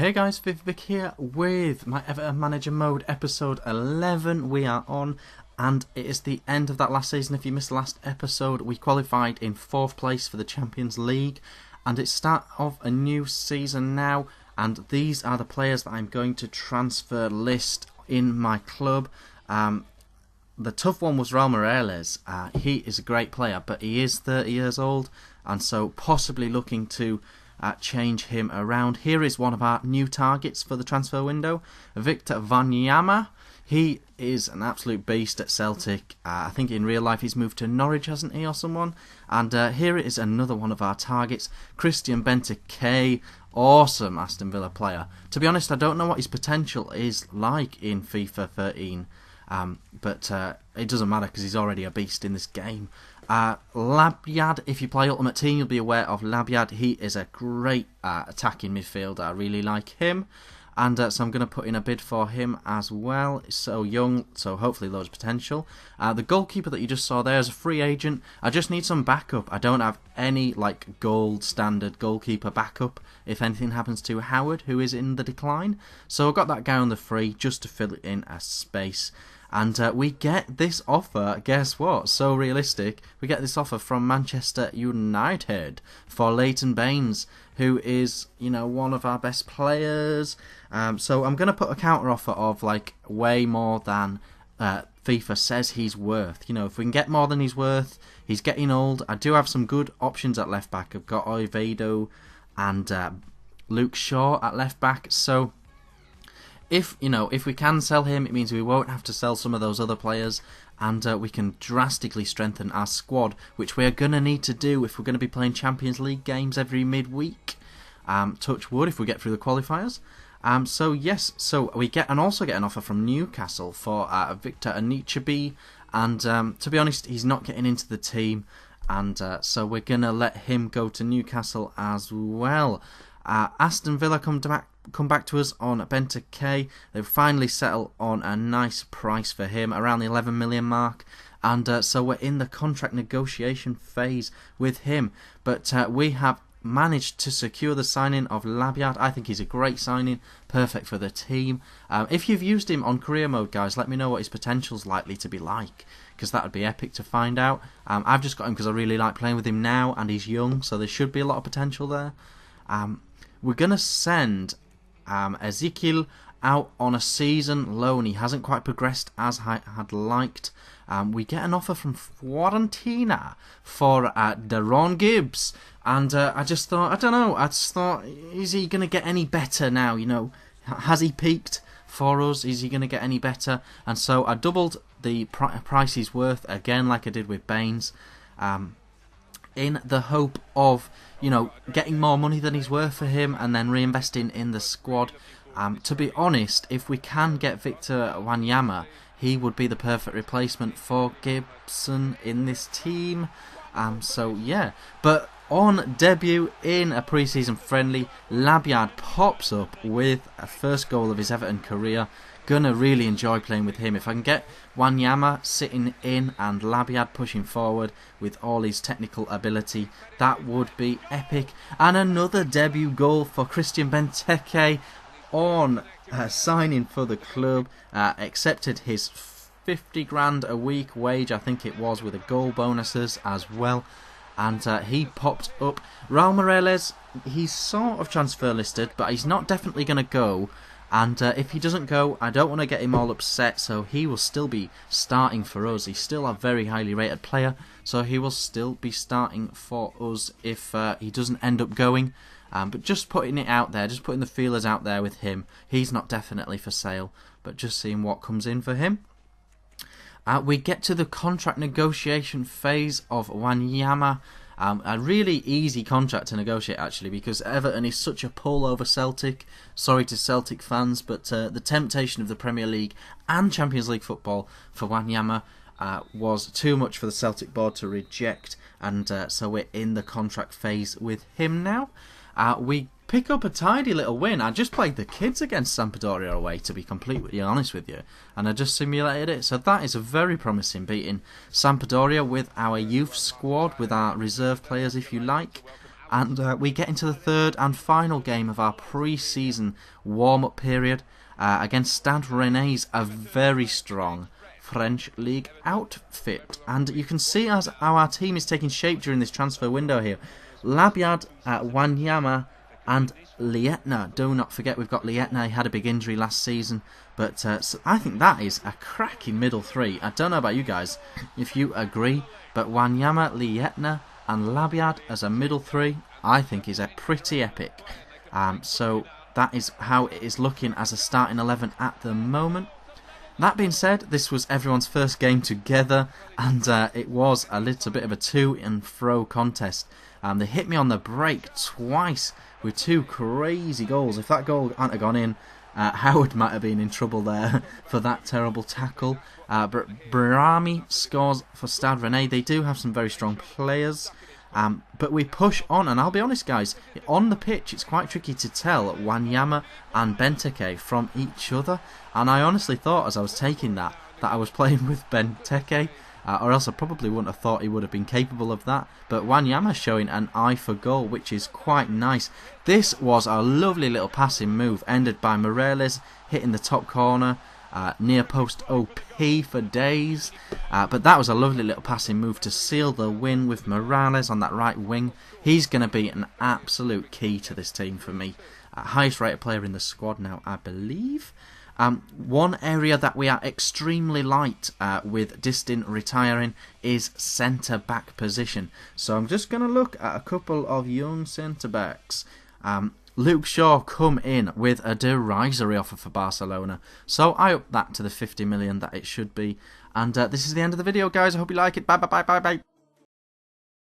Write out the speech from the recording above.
Hey guys, Vic here with my Everton Manager Mode episode 11 we are on, and it is the end of that last season. If you missed the last episode, we qualified in 4th place for the Champions League, and it's start of a new season now, and these are the players that I'm going to transfer list in my club. The tough one was Raul Morales. He is a great player, but he is 30 years old, and so possibly looking to change him around. Here is one of our new targets for the transfer window, Victor Wanyama. He is an absolute beast at Celtic. I think in real life he's moved to Norwich, hasn't he, or someone? And here is another one of our targets, Christian Benteke. Awesome Aston Villa player. To be honest, I don't know what his potential is like in FIFA 13. But it doesn't matter because he's already a beast in this game. Labyad, if you play Ultimate Team, you'll be aware of Labyad. He is a great attacking midfielder. I really like him. And so I'm going to put in a bid for him as well. He's so young, so hopefully loads of potential. The goalkeeper that you just saw there is a free agent. I just need some backup. I don't have any gold standard goalkeeper backup if anything happens to Howard, who is in the decline. So I've got that guy on the free just to fill in a space. And we get this offer, guess what, so realistic, we get this offer from Manchester United for Leighton Baines, who is, one of our best players. So I'm going to put a counter offer of way more than FIFA says he's worth. If we can get more than he's worth, he's getting old. I do have some good options at left back. I've got Oviedo and Luke Shaw at left back, so if we can sell him, it means we won't have to sell some of those other players, and we can drastically strengthen our squad, which we are going to need to do if we're going to be playing Champions League games every midweek. Touch wood if we get through the qualifiers. So we also get an offer from Newcastle for Victor Anichebe, and to be honest, he's not getting into the team, and so we're going to let him go to Newcastle as well. Aston Villa come back to us on Benteke. They've finally settled on a nice price for him, around the 11 million mark. And so we're in the contract negotiation phase with him. But we have managed to secure the signing of Labyad. I think he's a great signing, perfect for the team. If you've used him on career mode, guys, let me know what his potential's likely to be like, because that would be epic to find out. I've just got him because I really like playing with him now, and he's young, so there should be a lot of potential there. We're going to send Ezekiel out on a season loan. He hasn't quite progressed as I had liked. We get an offer from Fiorentina for Deron Gibbs, and I just thought, is he going to get any better now? Has he peaked for us? Is he going to get any better? And so I doubled the price he's worth again, like I did with Baines, in the hope of getting more money than he's worth for him and then reinvesting in the squad. To be honest, if we can get Victor Wanyama, he would be the perfect replacement for Gibson in this team. But on debut in a pre-season friendly, Labyad pops up with a first goal of his Everton career. Gonna really enjoy playing with him. If I can get Wanyama sitting in and Labyad pushing forward with all his technical ability, that would be epic. And another debut goal for Christian Benteke on signing for the club. Accepted his 50 grand a week wage, I think it was, with the goal bonuses as well. And he popped up. Raul Morales, he's sort of transfer listed, but he's not definitely going to go. And if he doesn't go, I don't want to get him all upset, so he will still be starting for us. He's still a very highly rated player, so he will still be starting for us if he doesn't end up going. But just putting it out there, just putting the feelers out there with him. He's not definitely for sale, but just seeing what comes in for him. We get to the contract negotiation phase of Wanyama. A really easy contract to negotiate, actually, because Everton is such a pull over Celtic. Sorry to Celtic fans, but the temptation of the Premier League and Champions League football for Wanyama was too much for the Celtic board to reject, and so we're in the contract phase with him now. We pick up a tidy little win. I just played the kids against Sampdoria away, to be completely honest with you, and I just simulated it. So that is a very promising beating Sampdoria with our youth squad, with our reserve players, if you like. And we get into the third and final game of our pre-season warm-up period against Stade Rennais, a very strong French league outfit. And you can see as how our team is taking shape during this transfer window here. Labiad, Wanyama and Lietna. Do not forget we've got Lietna. He had a big injury last season. But so I think that is a cracking middle three. I don't know about you guys if you agree. But Wanyama, Lietna and Labiad as a middle three, I think is a pretty epic. So that is how it is looking as a starting 11 at the moment. That being said, this was everyone's first game together, and it was a little bit of a to and fro contest. They hit me on the break twice with two crazy goals. If that goal hadn't have gone in, Howard might have been in trouble there for that terrible tackle. But Brahmi scores for Stade Rennais. They do have some very strong players. But we push on, and I'll be honest guys, on the pitch it's quite tricky to tell Wanyama and Benteke from each other, and I honestly thought as I was taking that I was playing with Benteke, or else I probably wouldn't have thought he would have been capable of that. But Wanyama showing an eye for goal, which is quite nice. This was a lovely little passing move, ended by Morales hitting the top corner. Near post OP for days, but that was a lovely little passing move to seal the win with Morales on that right wing. He's going to be an absolute key to this team for me. Highest rated player in the squad now, I believe. One area that we are extremely light with Distin retiring is centre back position. So I'm just going to look at a couple of young centre backs. Luke Shaw come in with a derisory offer for Barcelona, so I up that to the 50 million that it should be. And this is the end of the video, guys. I hope you like it. Bye bye bye bye bye.